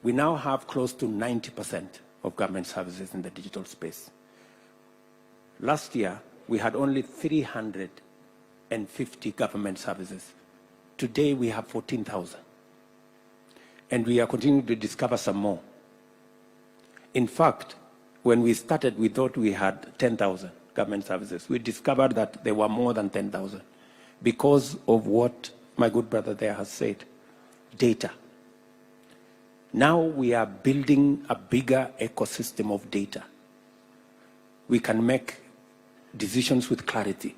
We now have close to 90% of government services in the digital space. Last year, we had only 350 government services. Today, we have 14,000. And we are continuing to discover some more. In fact, when we started, we thought we had 10,000 government services. We discovered that there were more than 10,000 because of what my good brother there has said, data. Now we are building a bigger ecosystem of data. We can make decisions with clarity.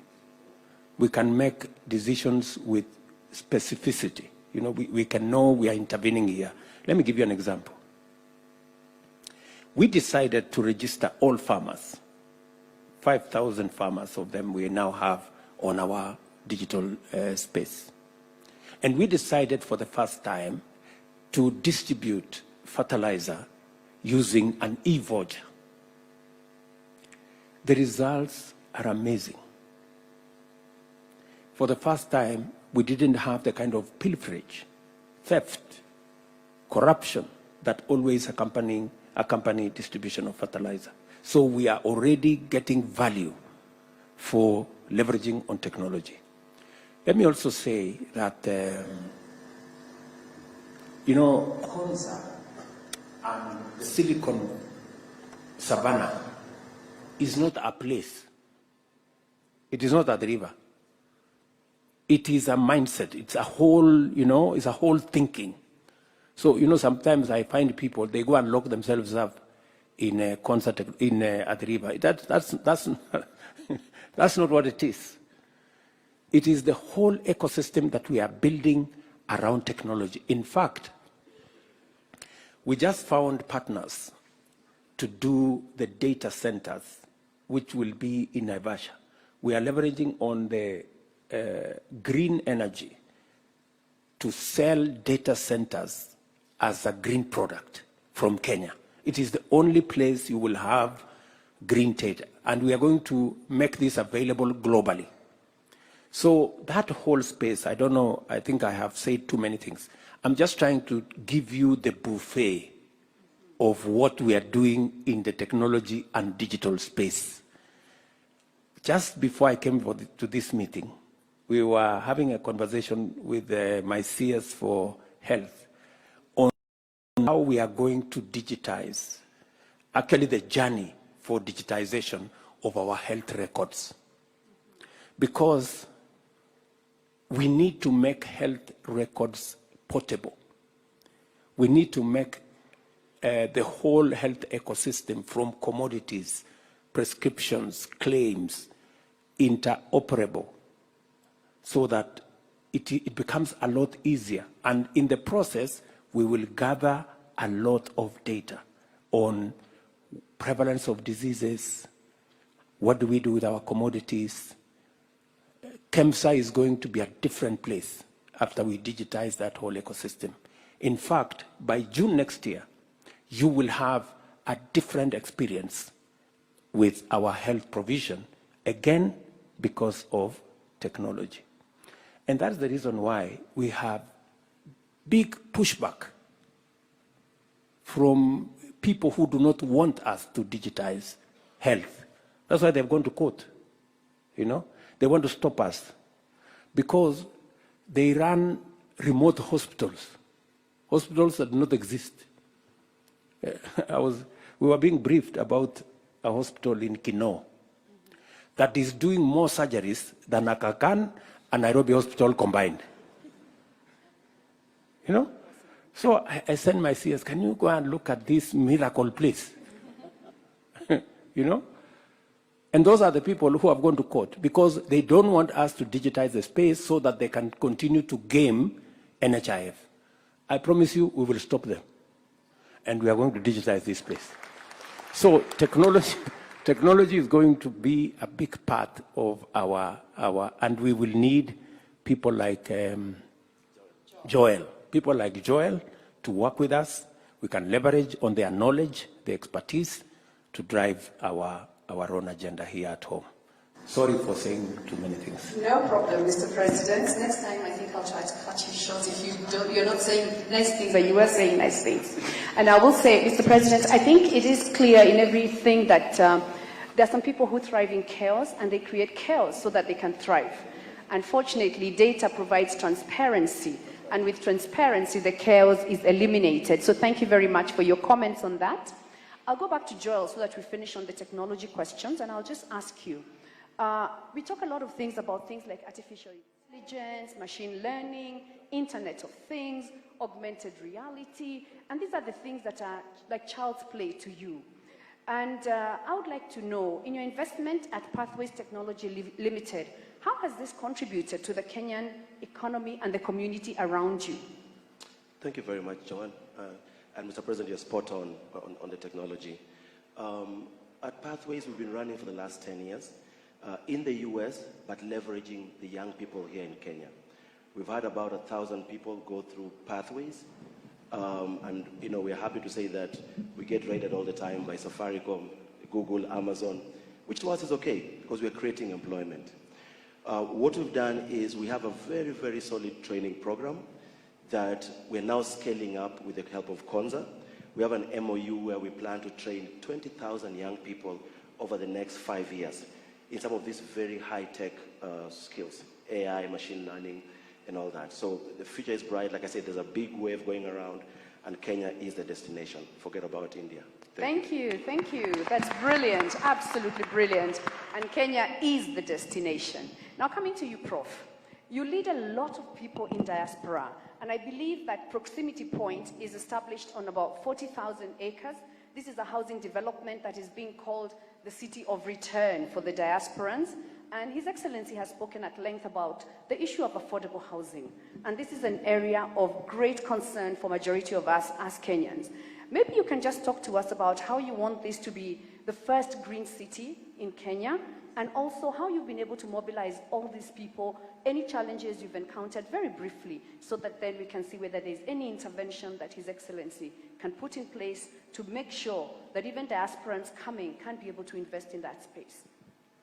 We can make decisions with specificity. You know, we can know we are intervening here. Let me give you an example. We decided to register all farmers. 5,000 farmers of them we now have on our digital space. And we decided for the first time to distribute fertilizer using an e-voucher. The results are amazing. For the first time, we didn't have the kind of pilferage, theft, corruption that always accompany distribution of fertilizer. So we are already getting value for leveraging on technology. Let me also say that, you know, Konza and the Silicon Savannah is not a place. It is not a river. It is a mindset. It's a whole, you know, it's a whole thinking. So, you know, sometimes I find people, they go and lock themselves up in a concert in at the river. That's not what it is. It is the whole ecosystem that we are building around technology. In fact, we just found partners to do the data centers, which will be in Naivasha. We are leveraging on the green energy to sell data centers as a green product from Kenya. It is the only place you will have green data, and we are going to make this available globally. So that whole space, I don't know, I think I have said too many things. I'm just trying to give you the buffet of what we are doing in the technology and digital space. Just before I came to this meeting, we were having a conversation with my CS for health on how we are going to digitize, actually the journey for digitization of our health records. Because we need to make health records portable. We need to make the whole health ecosystem, from commodities, prescriptions, claims, interoperable, so that it becomes a lot easier. And in the process, we will gather a lot of data on prevalence of diseases, what do we do with our commodities. KEMSA is going to be a different place after we digitize that whole ecosystem. In fact, by June next year, you will have a different experience with our health provision, again, because of technology. And that's the reason why we have big pushback from people who do not want us to digitize health. That's why they've gone to court, you know. They want to stop us because they run remote hospitals, hospitals that do not exist. We were being briefed about a hospital in Kinoo that is doing more surgeries than Aga Khan and Nairobi Hospital combined. You know? So I sent my CS, can you go and look at this miracle place? You know? And those are the people who have gone to court because they don't want us to digitize the space so that they can continue to game NHIF. I promise you, we will stop them. And we are going to digitize this place. So technology is going to be a big part of our, and we will need people like Joel, to work with us. We can leverage on their knowledge, their expertise to drive our own agenda here at home. Sorry for saying too many things. No problem, Mr. President. Next time, I think I'll try to cut you short if you're not saying nice things, but you were saying nice things. And I will say, Mr. President, I think it is clear in everything that there are some people who thrive in chaos, and they create chaos so that they can thrive. Unfortunately, data provides transparency, and with transparency, the chaos is eliminated. So thank you very much for your comments on that. I'll go back to Joel so that we finish on the technology questions, and I'll just ask you. We talk a lot of things about things like artificial intelligence, machine learning, Internet of Things, augmented reality, and these are the things that are like child's play to you. And I would like to know, in your investment at Pathways Technology Limited, how has this contributed to the Kenyan economy and the community around you? Thank you very much, Joanne. And Mr. President, you're spot on the technology. At Pathways, we've been running for the last 10 years. In the US, but leveraging the young people here in Kenya. We've had about 1,000 people go through Pathways, and we're happy to say that we get rated all the time by Safaricom, Google, Amazon, which to us is okay because we're creating employment. What we've done is we have a very, very solid training program that we're now scaling up with the help of Konza. We have an MOU where we plan to train 20,000 young people over the next 5 years. In some of these very high-tech skills, AI, machine learning, and all that. So the future is bright. Like I said, there's a big wave going around, and Kenya is the destination. Forget about India. Thank you. That's brilliant, absolutely brilliant. And Kenya is the destination. Now coming to you, Prof. You lead a lot of people in diaspora, and I believe that Proximity Point is established on about 40,000 acres. This is a housing development that is being called the city of return for the diasporans. And His Excellency has spoken at length about the issue of affordable housing. And this is an area of great concern for majority of us as Kenyans. Maybe you can just talk to us about how you want this to be the first green city in Kenya, and also how you've been able to mobilize all these people, any challenges you've encountered very briefly, so that then we can see whether there's any intervention that His Excellency can put in place to make sure that even diasporans coming can be able to invest in that space.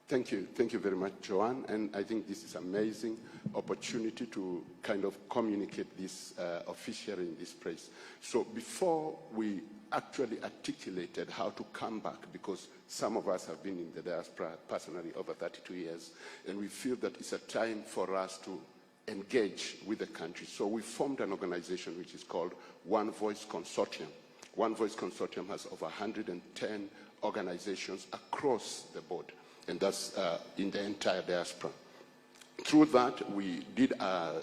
Thank you very much, Joanne, and I think this is an amazing opportunity to kind of communicate this officially in this place. So before we actually articulated how to come back, because some of us have been in the diaspora personally over 32 years, and we feel that it's a time for us to engage with the country. So we formed an organization which is called One Voice Consortium. One Voice Consortium has over 110 organizations across the board, and that's in the entire diaspora. Through that, we did a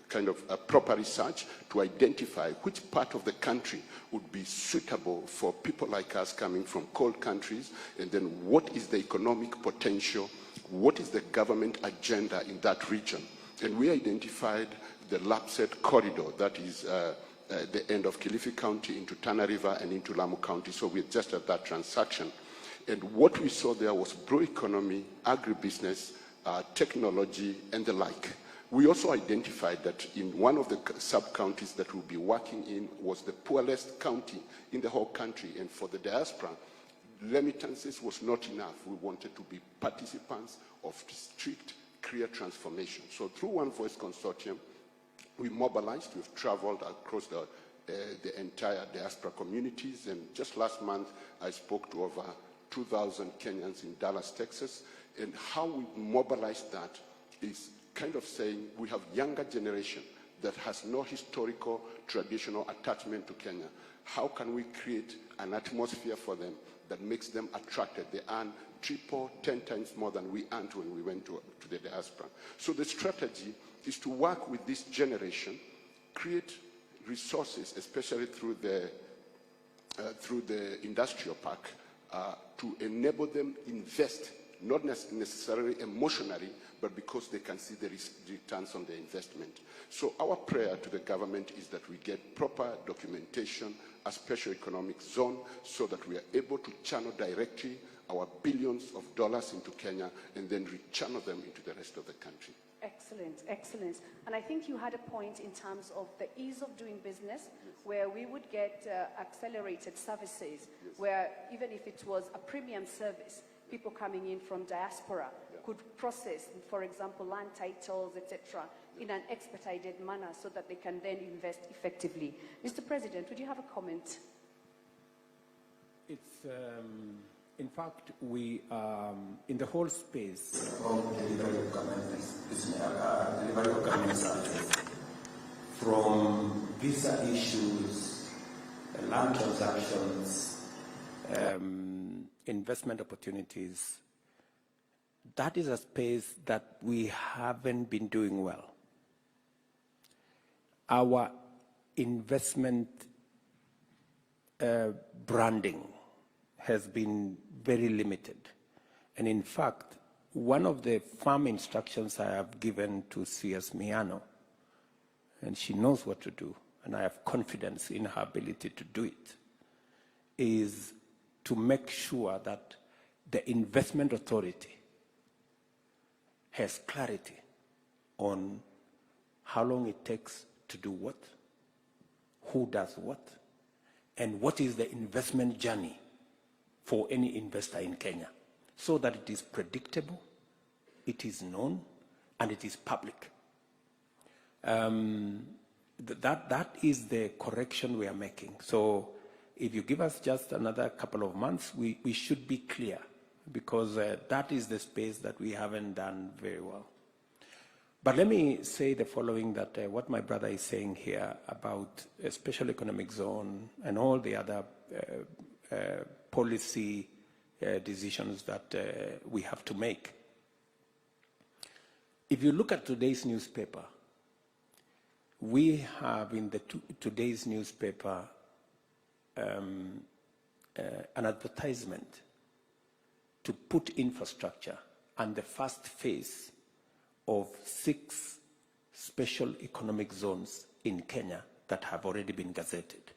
kind of a proper research to identify which part of the country would be suitable for people like us coming from cold countries, and then what is the economic potential, what is the government agenda in that region. And we identified the Lapsset corridor, that is the end of Kilifi County into Tana River and into Lamu County. So we just had that transaction. And what we saw there was blue economy, agribusiness, technology, and the like. We also identified that in one of the sub-counties that we'll be working in was the poorest county in the whole country. And for the diaspora, remittances was not enough. We wanted to be participants of strict, clear transformation. So through One Voice Consortium, we mobilized. We've traveled across the entire diaspora communities. And just last month, I spoke to over 2,000 Kenyans in Dallas, Texas. And how we mobilized that is kind of saying we have younger generation that has no historical, traditional attachment to Kenya. How can we create an atmosphere for them that makes them attracted? They earn 10 times more than we earned when we went to the diaspora. So the strategy is to work with this generation, create resources, especially through the industrial park, to enable them invest, not necessarily emotionally, but because they can see the returns on their investment. So our prayer to the government is that we get proper documentation, a special economic zone, so that we are able to channel directly our billions of dollars into Kenya and then rechannel them into the rest of the country. Excellent, excellent. And I think you had a point in terms of the ease of doing business, where we would get accelerated services, where even if it was a premium service, people coming in from diaspora could process, for example, land titles, etc., in an expedited manner so that they can then invest effectively. Mr. President, would you have a comment? It's, in fact, we, in the whole space of delivery of government services, from visa issues, land transactions, investment opportunities, that is a space that we haven't been doing well. Our investment branding has been very limited. And in fact, one of the firm instructions I have given to CS Miano, and she knows what to do, and I have confidence in her ability to do it, is to make sure that the investment authority has clarity on how long it takes to do what, who does what, and what is the investment journey for any investor in Kenya, so that it is predictable, it is known, and it is public. That is the correction we are making. So if you give us just another couple of months, we should be clear, because that is the space that we haven't done very well. But let me say the following, that what my brother is saying here about a special economic zone and all the other policy decisions that we have to make. If you look at today's newspaper, we have in the today's newspaper an advertisement to put infrastructure and the first phase of 6 special economic zones in Kenya that have already been gazetted.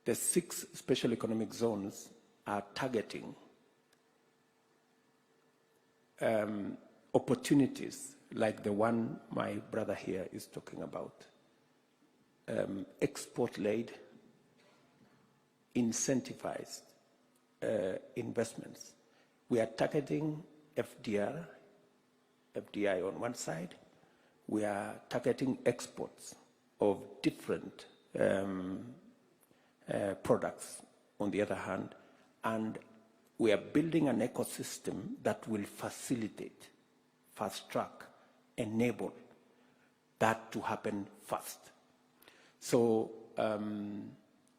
The 6 special economic zones are targeting opportunities like the one my brother here is talking about. Export-led, incentivized investments. We are targeting FDI on one side. We are targeting exports of different products on the other hand, and we are building an ecosystem that will facilitate, fast track, enable that to happen fast. So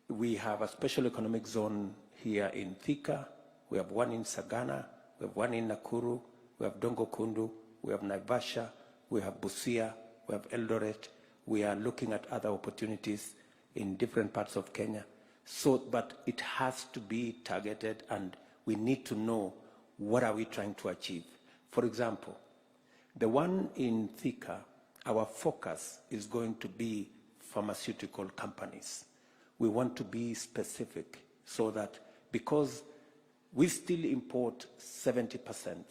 we have a special economic zone here in Thika, we have one in Sagana, we have one in Nakuru, we have Dongo Kundu, we have Naivasha, we have Busia, we have Eldoret. We are looking at other opportunities in different parts of Kenya. So, but it has to be targeted, and we need to know what are we trying to achieve. For example, the one in Thika, our focus is going to be pharmaceutical companies. We want to be specific so that, because we still import 70%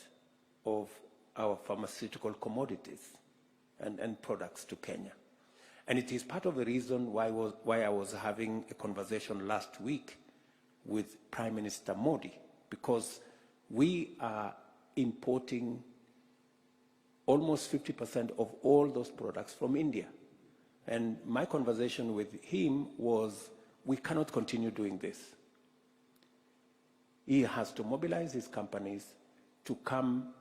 of our pharmaceutical commodities and products to Kenya. And it is part of the reason why I was having a conversation last week with Prime Minister Modi, because we are importing almost 50% of all those products from India. And my conversation with him was, we cannot continue doing this. He has to mobilize his companies to come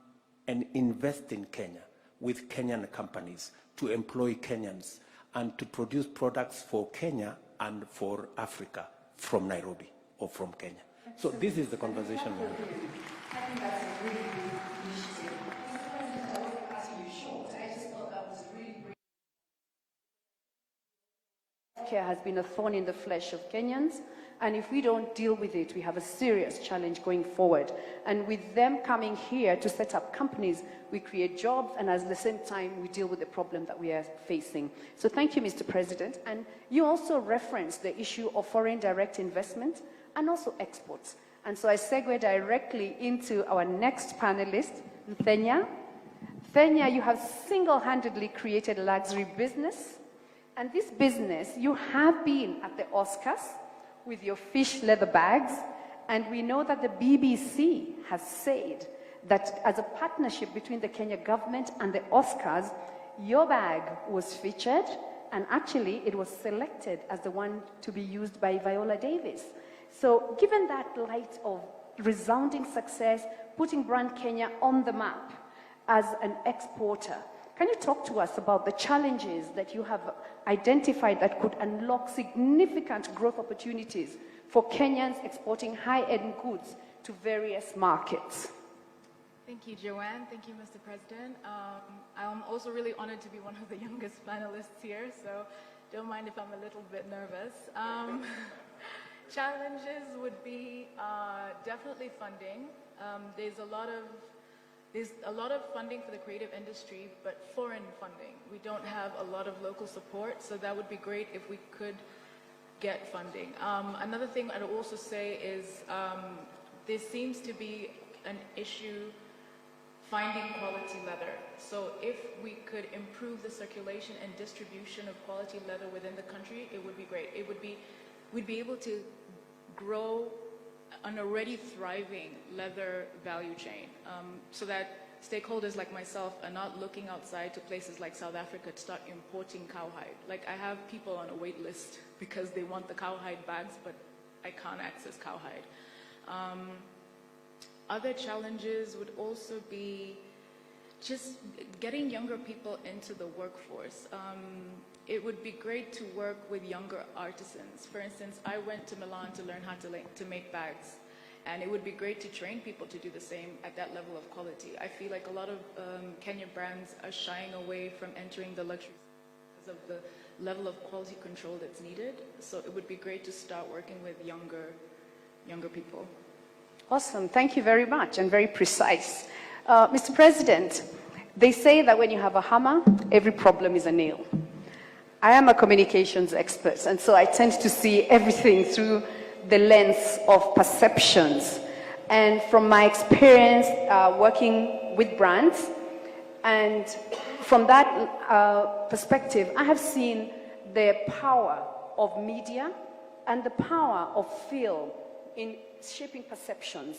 and invest in Kenya with Kenyan companies, to employ Kenyans, and to produce products for Kenya and for Africa from Nairobi or from Kenya. So this is the conversation we're having. I think that's a really good initiative. Mr. President, I want to pass you short. I just thought that was really great. Healthcare has been a thorn in the flesh of Kenyans, and if we don't deal with it, we have a serious challenge going forward. And with them coming here to set up companies, we create jobs, and at the same time, we deal with the problem that we are facing. So thank you, Mr. President. And you also referenced the issue of foreign direct investment and also exports. And so I segue directly into our next panelist, Thenya. Thenya, you have single-handedly created a luxury business. And this business, you have been at the Oscars with your fish leather bags. And we know that the BBC has said that as a partnership between the Kenya government and the Oscars, your bag was featured, and actually it was selected as the one to be used by Viola Davis. So given that light of resounding success, putting brand Kenya on the map as an exporter, can you talk to us about the challenges that you have identified that could unlock significant growth opportunities for Kenyans exporting high-end goods to various markets? Thank you, Joanne. Thank you, Mr. President. I'm also really honored to be one of the youngest panelists here, so don't mind if I'm a little bit nervous. Challenges would be definitely funding. There's a lot of funding for the creative industry, but foreign funding. We don't have a lot of local support, so that would be great if we could get funding. Another thing I'd also say is there seems to be an issue finding quality leather. So if we could improve the circulation and distribution of quality leather within the country, it would be great. We'd be able to grow an already thriving leather value chain, so that stakeholders like myself are not looking outside to places like South Africa to start importing cowhide. Like, I have people on a wait list because they want the cowhide bags, but I can't access cowhide. Other challenges would also be just getting younger people into the workforce. It would be great to work with younger artisans. For instance, I went to Milan to learn how to make bags, and it would be great to train people to do the same at that level of quality. I feel like a lot of Kenyan brands are shying away from entering the luxury because of the level of quality control that's needed. So it would be great to start working with younger people. Awesome, thank you very much, and very precise. Mr. President, they say that when you have a hammer, every problem is a nail. I am a communications expert, and so I tend to see everything through the lens of perceptions. And from my experience working with brands, and from that perspective, I have seen the power of media and the power of film in shaping perceptions.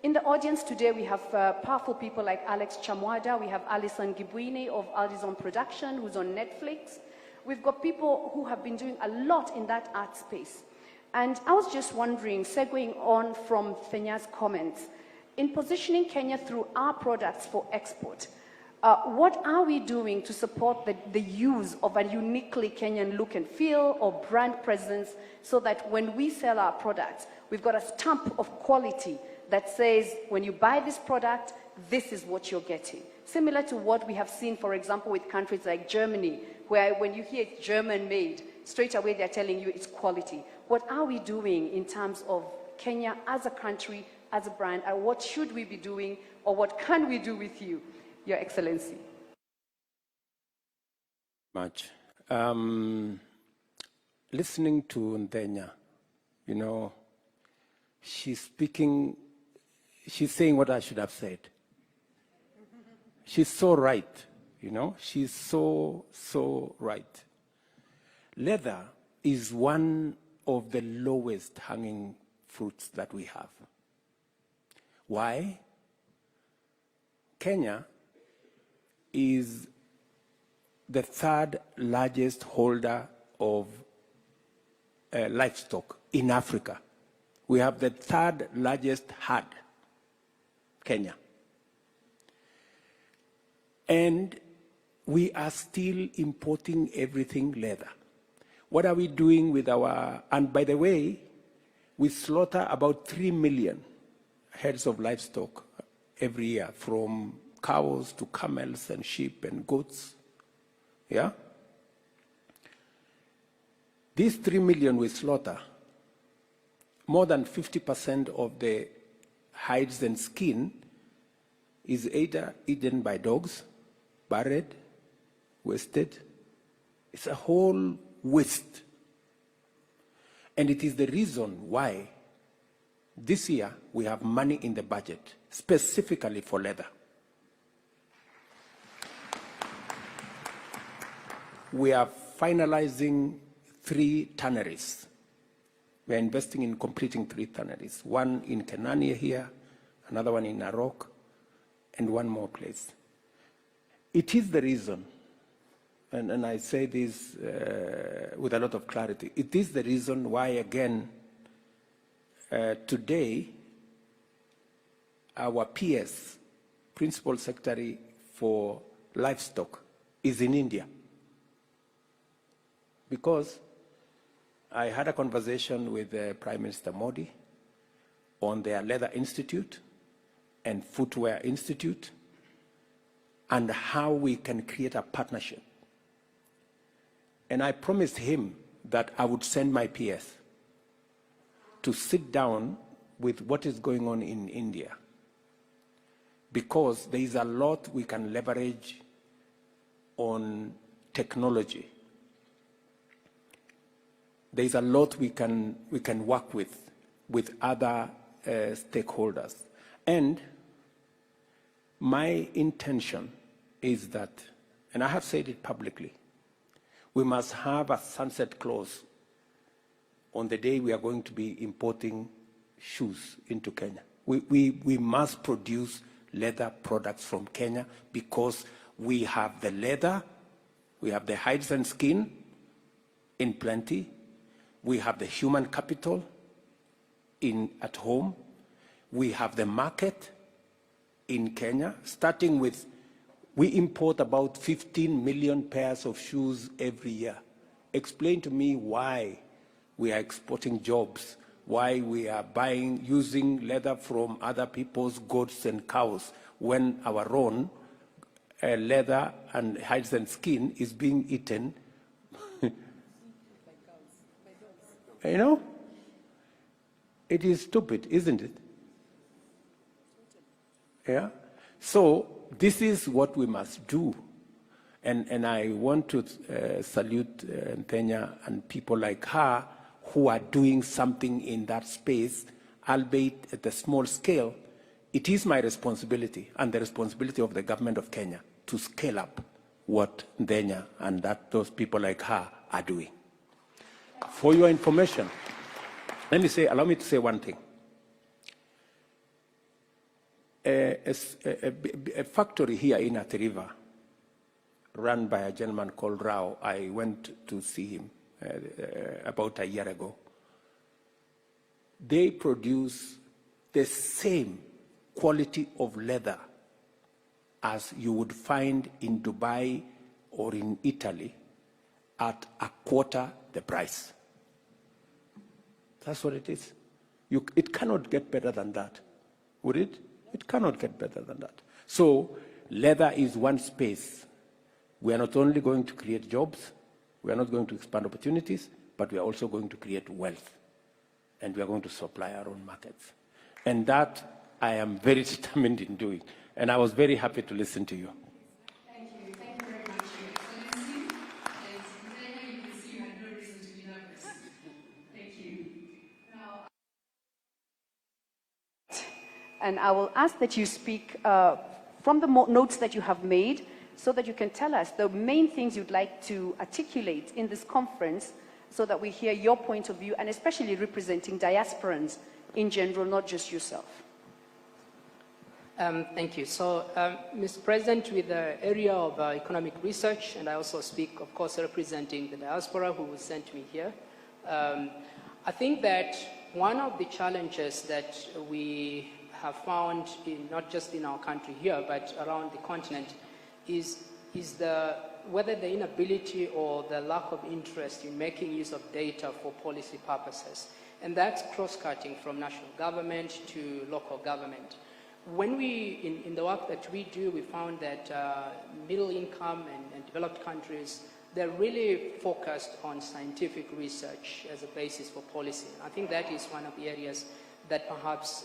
In the audience today, we have powerful people like Alex Chamwada, we have Alison Gibwini of Aldison Production, who's on Netflix. We've got people who have been doing a lot in that art space. And I was just wondering, segueing on from Fenya's comments, in positioning Kenya through our products for export, what are we doing to support the use of a uniquely Kenyan look and feel or brand presence, so that when we sell our products, we've got a stamp of quality that says, when you buy this product, this is what you're getting. Similar to what we have seen, for example, with countries like Germany, where when you hear it's German-made, straight away they're telling you it's quality. What are we doing in terms of Kenya as a country, as a brand, and what should we be doing, or what can we do with you, Your Excellency? Much. Listening to Ndenya, you know, she's saying what I should have said. She's so right, you know, she's so right. Leather is one of the lowest hanging fruits that we have. Why? Kenya is the third largest holder of livestock in Africa. We have the third largest herd, Kenya. And we are still importing everything leather. What are we doing with our, and by the way, we slaughter about 3 million heads of livestock every year, from cows to camels and sheep and goats, yeah? These 3 million we slaughter, more than 50% of the hides and skin is either eaten by dogs, buried, wasted. It's a whole waste. And it is the reason why this year we have money in the budget specifically for leather. We are finalizing 3 tanneries. We are investing in completing 3 tanneries. One in Kenania here, another one in Narok, and one more place. It is the reason, and I say this with a lot of clarity, it is the reason why, again, today, our PS, Principal Secretary for Livestock, is in India. Because I had a conversation with Prime Minister Modi on their Leather Institute and Footwear Institute and how we can create a partnership. And I promised him that I would send my PS to sit down with what is going on in India, because there is a lot we can leverage on technology. There is a lot we can work with other stakeholders. And my intention is that, and I have said it publicly, we must have a sunset clause on the day we are going to be importing shoes into Kenya. We must produce leather products from Kenya because we have the leather, we have the hides and skin in plenty, we have the human capital at home, we have the market in Kenya, starting with, we import about 15 million pairs of shoes every year. Explain to me why we are exporting jobs, why we are using leather from other people's goats and cows when our own leather and hides and skin is being eaten. You know? It is stupid, isn't it? Yeah? So this is what we must do. And I want to salute Kenya and people like her who are doing something in that space, albeit at a small scale. It is my responsibility and the responsibility of the government of Kenya to scale up what Kenya and those people like her are doing. For your information, allow me to say one thing. A factory here in Athi River, run by a gentleman called Rao, I went to see him about a year ago. They produce the same quality of leather as you would find in Dubai or in Italy at a quarter the price. That's what it is. It cannot get better than that, would it? It cannot get better than that. So leather is one space. We are not only going to create jobs, we are not going to expand opportunities, but we are also going to create wealth. And we are going to supply our own markets. And that I am very determined in doing. And I was very happy to listen to you. Thank you. Thank you very much, Your Excellency. And then you can see you had no reason to be nervous. Thank you. Now, and I will ask that you speak from the notes that you have made so that you can tell us the main things you'd like to articulate in this conference so that we hear your point of view and especially representing diasporans in general, not just yourself. Thank you. So, Mr. President, with the area of economic research, and I also speak, of course, representing the diaspora who sent me here, I think that one of the challenges that we have found, not just in our country here, but around the continent, is whether the inability or the lack of interest in making use of data for policy purposes. And that's cross-cutting from national government to local government. When in the work that we do, we found that middle income and developed countries, they're really focused on scientific research as a basis for policy. I think that is one of the areas that perhaps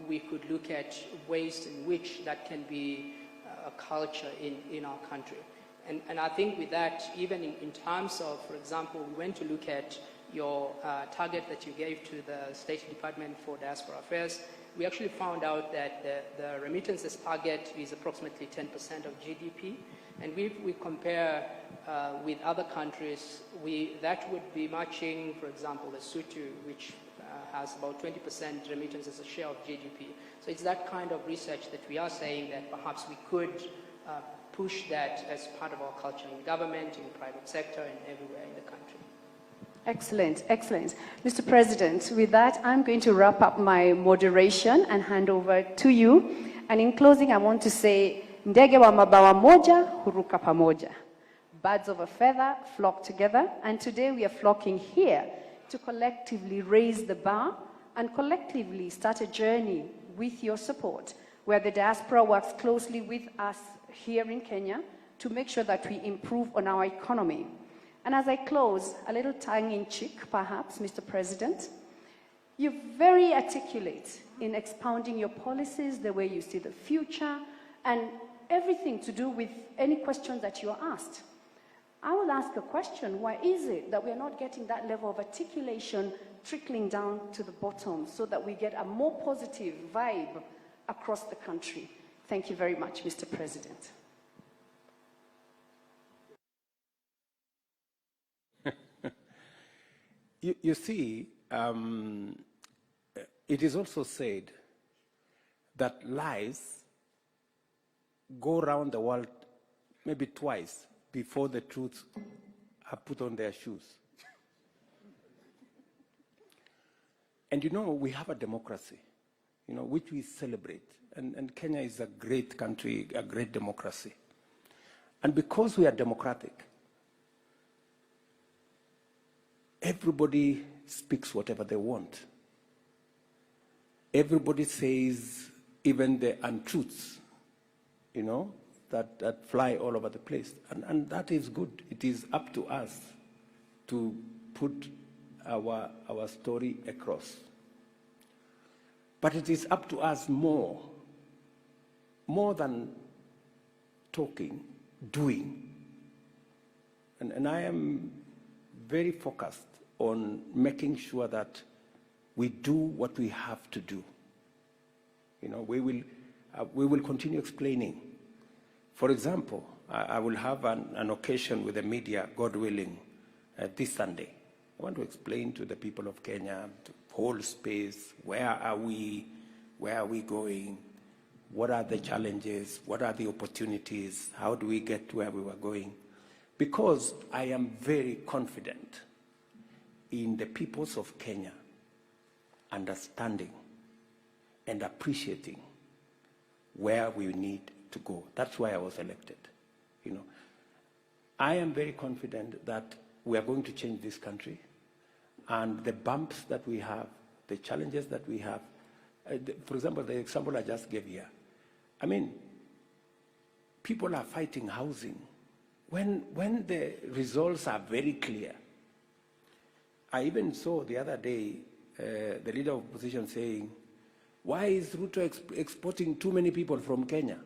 we could look at ways in which that can be a culture in our country. And I think with that, even in terms of, for example, we went to look at your target that you gave to the State Department for Diaspora Affairs. We actually found out that the remittances target is approximately 10% of GDP. And if we compare with other countries, that would be matching, for example, Lesotho, which has about 20% remittance as a share of GDP. So it's that kind of research that we are saying that perhaps we could push that as part of our culture in government, in the private sector, and everywhere in the country. Excellent, excellent. Mr. President, with that, I'm going to wrap up my moderation and hand over to you. And in closing, I want to say, ndege wa mabawa moja huruka pamoja. Birds of a feather flock together. And today we are flocking here to collectively raise the bar and collectively start a journey with your support, where the diaspora works closely with us here in Kenya to make sure that we improve on our economy. And as I close, a little tongue-in-cheek, perhaps, Mr. President, you're very articulate in expounding your policies, the way you see the future, and everything to do with any question that you are asked. I will ask a question. Why is it that we are not getting that level of articulation trickling down to the bottom so that we get a more positive vibe across the country? Thank you very much, Mr. President. You see, it is also said that lies go around the world maybe twice before the truth are put on their shoes. And you know, we have a democracy, you know, which we celebrate. And Kenya is a great country, a great democracy. And because we are democratic, everybody speaks whatever they want. Everybody says even the untruths, you know, that fly all over the place. And that is good. It is up to us to put our story across. But it is up to us more than talking, doing. And I am very focused on making sure that we do what we have to do. You know, we will continue explaining. For example, I will have an occasion with the media, God willing, this Sunday. I want to explain to the people of Kenya, the whole space, where are we going, what are the challenges, what are the opportunities, how do we get to where we were going? Because I am very confident in the peoples of Kenya understanding and appreciating where we need to go. That's why I was elected. You know, I am very confident that we are going to change this country, and the bumps that we have, the challenges that we have. For example, the example I just gave here. I mean, people are fighting housing when the results are very clear. I even saw the other day the leader of opposition saying, why is Ruto exporting too many people from Kenya?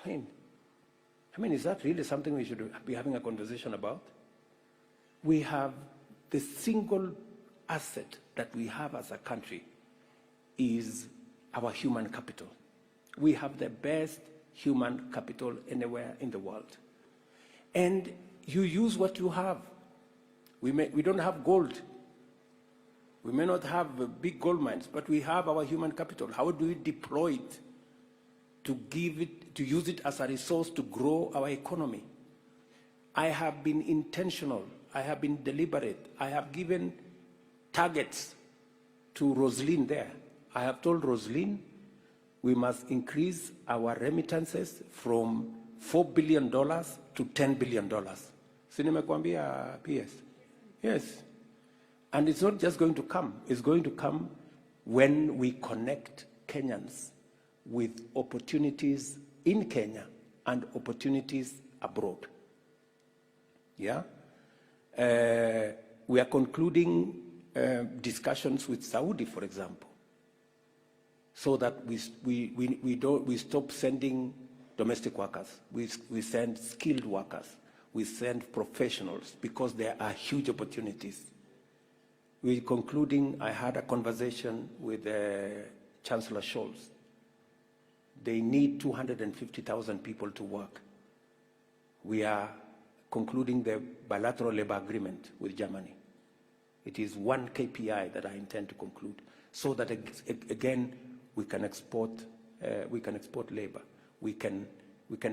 I mean, is that really something we should be having a conversation about? We have the single asset that we have as a country is our human capital. We have the best human capital anywhere in the world. And you use what you have. We don't have gold. We may not have big gold mines, but we have our human capital. How do we deploy it to use it as a resource to grow our economy? I have been intentional. I have been deliberate. I have given targets to Roslyn there. I have told Roslyn we must increase our remittances from $4 billion to $10 billion. Si nimekuambia PS? Yes. And it's not just going to come. It's going to come when we connect Kenyans with opportunities in Kenya and opportunities abroad. Yeah? We are concluding discussions with Saudi, for example, so that we stop sending domestic workers. We send skilled workers. We send professionals because there are huge opportunities. We're concluding, I had a conversation with Chancellor Scholz. They need 250,000 people to work. We are concluding the bilateral labor agreement with Germany. It is one KPI that I intend to conclude, so that again we can export labor, we can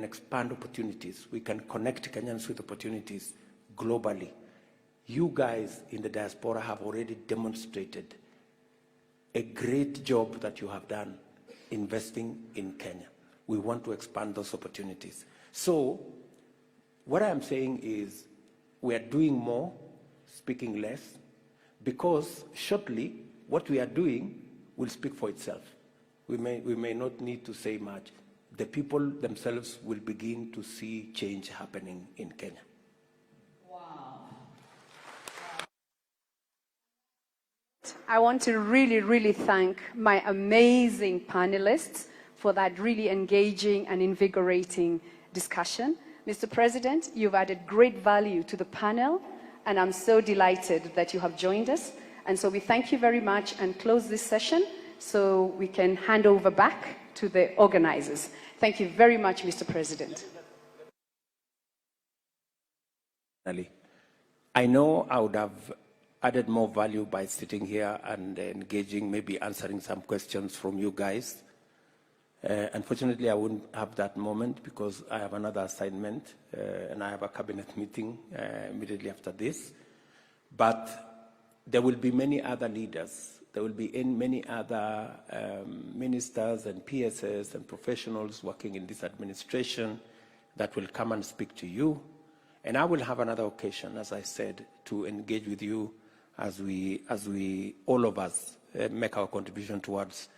expand opportunities, we can connect Kenyans with opportunities globally. You guys in the diaspora have already demonstrated a great job that you have done investing in Kenya. We want to expand those opportunities. So what I'm saying is we are doing more, speaking less, because shortly what we are doing will speak for itself. We may not need to say much. The people themselves will begin to see change happening in Kenya. I want to really, really thank my amazing panelists for that really engaging and invigorating discussion. Mr. President, you've added great value to the panel, and I'm so delighted that you have joined us. And so we thank you very much and close this session so we can hand over back to the organizers. Thank you very much, Mr. President. I know I would have added more value by sitting here and engaging, maybe answering some questions from you guys. Unfortunately, I wouldn't have that moment because I have another assignment and I have a cabinet meeting immediately after this. But there will be many other leaders. There will be many other ministers and PSS and professionals working in this administration that will come and speak to you. And I will have another occasion, as I said, to engage with you as we all of us make our contribution towards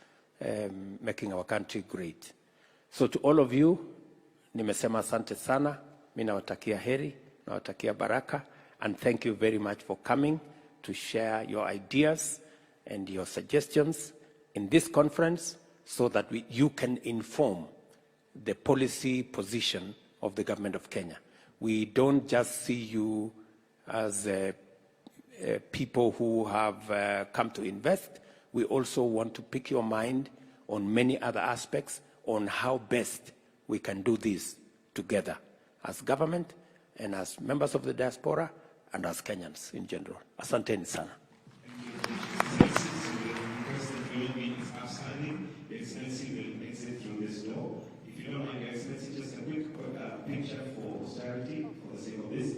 making our country great. So to all of you, nimesema asante sana, mimi nawatakia heri, nawatakia baraka, and thank you very much for coming to share your ideas and your suggestions in this conference so that you can inform the policy position of the government of Kenya. We don't just see you as people who have come to invest. We also want to pick your mind on many other aspects on how best we can do this together as government and as members of the diaspora and as Kenyans in general. Asanteni sana. Excellency will exit through this door. If you don't mind, Excellency, just a quick picture for posterity for the sake of this.